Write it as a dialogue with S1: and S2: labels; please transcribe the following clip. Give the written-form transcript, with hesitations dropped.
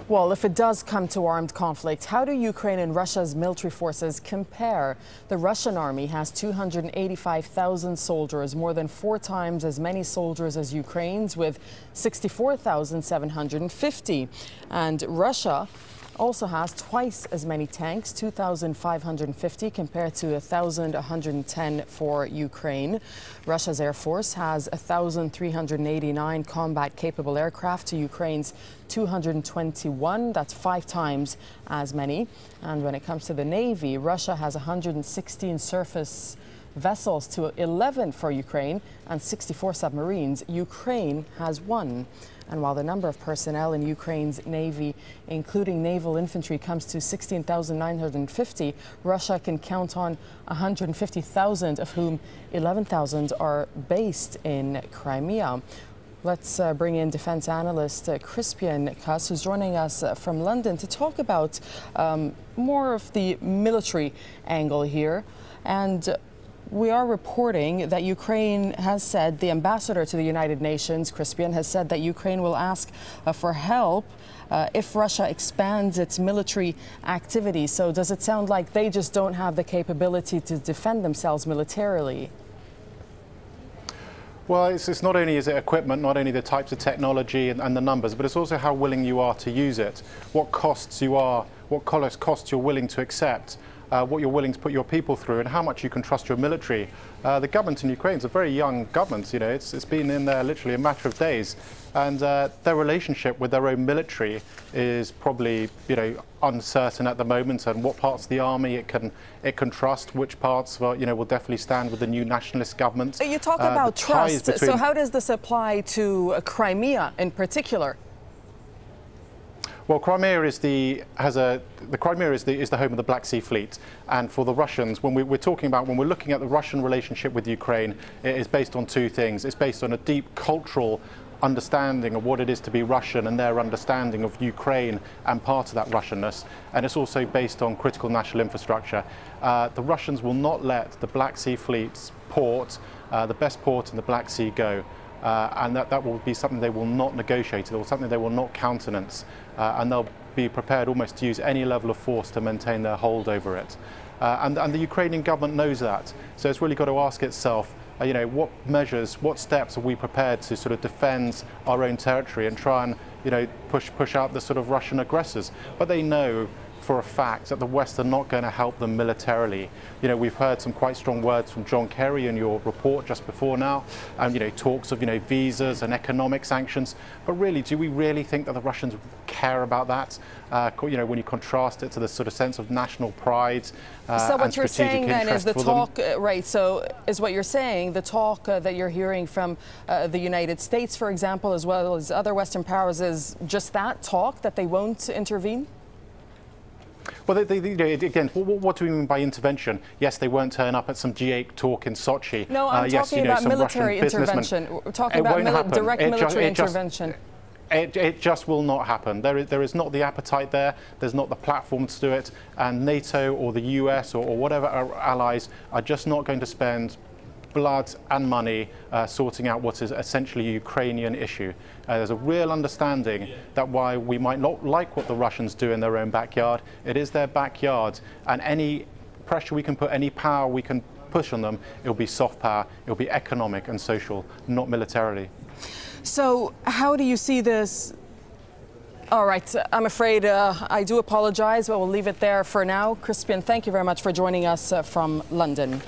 S1: Well, if it does come to armed conflict, how do Ukraine and Russia's military forces compare? The Russian army has 285,000 soldiers, more than 4 times as many soldiers as Ukraine's, with 64,750. And Russia also has twice as many tanks, 2,550 compared to 1,110 for Ukraine. Russia's Air Force has 1,389 combat-capable aircraft to Ukraine's 221. That's 5 times as many. And when it comes to the Navy, Russia has 116 surface vessels to 11 for Ukraine and 64 submarines. Ukraine has 1. And while the number of personnel in Ukraine's Navy, including naval infantry, comes to 16,950, Russia can count on 150,000, of whom 11,000 are based in Crimea. Let's bring in defense analyst Crispian Cuss, who's joining us from London to talk about more of the military angle here. And we are reporting that Ukraine has said, the ambassador to the United Nations, Crispian, has said that Ukraine will ask for help if Russia expands its military activity. So does it sound like they just don't have the capability to defend themselves militarily?
S2: Well, it's not only is it equipment, not only the types of technology and the numbers, but it's also how willing you are to use it, what costs you're willing to accept. What you're willing to put your people through and how much you can trust your military. The government in Ukraine is a very young government, you know, it's been in there literally a matter of days, and their relationship with their own military is probably, you know, uncertain at the moment, and what parts of the army it can trust, which parts, well, you know, will definitely stand with the new nationalist government.
S1: You talk about trust, so how does this apply to Crimea in particular?
S2: Well, Crimea is the home of the Black Sea Fleet, and for the Russians, when we're looking at the Russian relationship with Ukraine, it is based on 2 things. It's based on a deep cultural understanding of what it is to be Russian and their understanding of Ukraine and part of that Russianness, and it's also based on critical national infrastructure. The Russians will not let the Black Sea Fleet's port, the best port in the Black Sea, go. And that will be something they will not negotiate, or something they will not countenance, and they'll be prepared almost to use any level of force to maintain their hold over it. And the Ukrainian government knows that, so it's really got to ask itself, you know, what measures, what steps are we prepared to sort of defend our own territory and try and, you know, push out the sort of Russian aggressors. But they know for a fact that the West are not going to help them militarily. You know, we've heard some quite strong words from John Kerry in your report just before now, and, you know, talks of, you know, visas and economic sanctions. But really, do we really think that the Russians care about that? You know, when you contrast it to the sort of sense of national pride.
S1: So what you're saying then is the talk, right? So is what you're saying the talk that you're hearing from the United States, for example, as well as other Western powers, is just that talk, that they won't intervene?
S2: Well, again, what do we mean by intervention? Yes, they won't turn up at some G8 talk in Sochi.
S1: No, I'm talking about military intervention. We're talking about direct military intervention.
S2: It just will not happen. There is not the appetite there. There's not the platform to do it. And NATO or the US or whatever our allies are just not going to spend blood and money sorting out what is essentially a Ukrainian issue. There's a real understanding that while we might not like what the Russians do in their own backyard, it is their backyard, and any pressure we can put, any power we can push on them, it'll be soft power, it'll be economic and social, not militarily.
S1: So how do you see this? All right, I'm afraid I do apologize, but we'll leave it there for now. Crispian, thank you very much for joining us from London.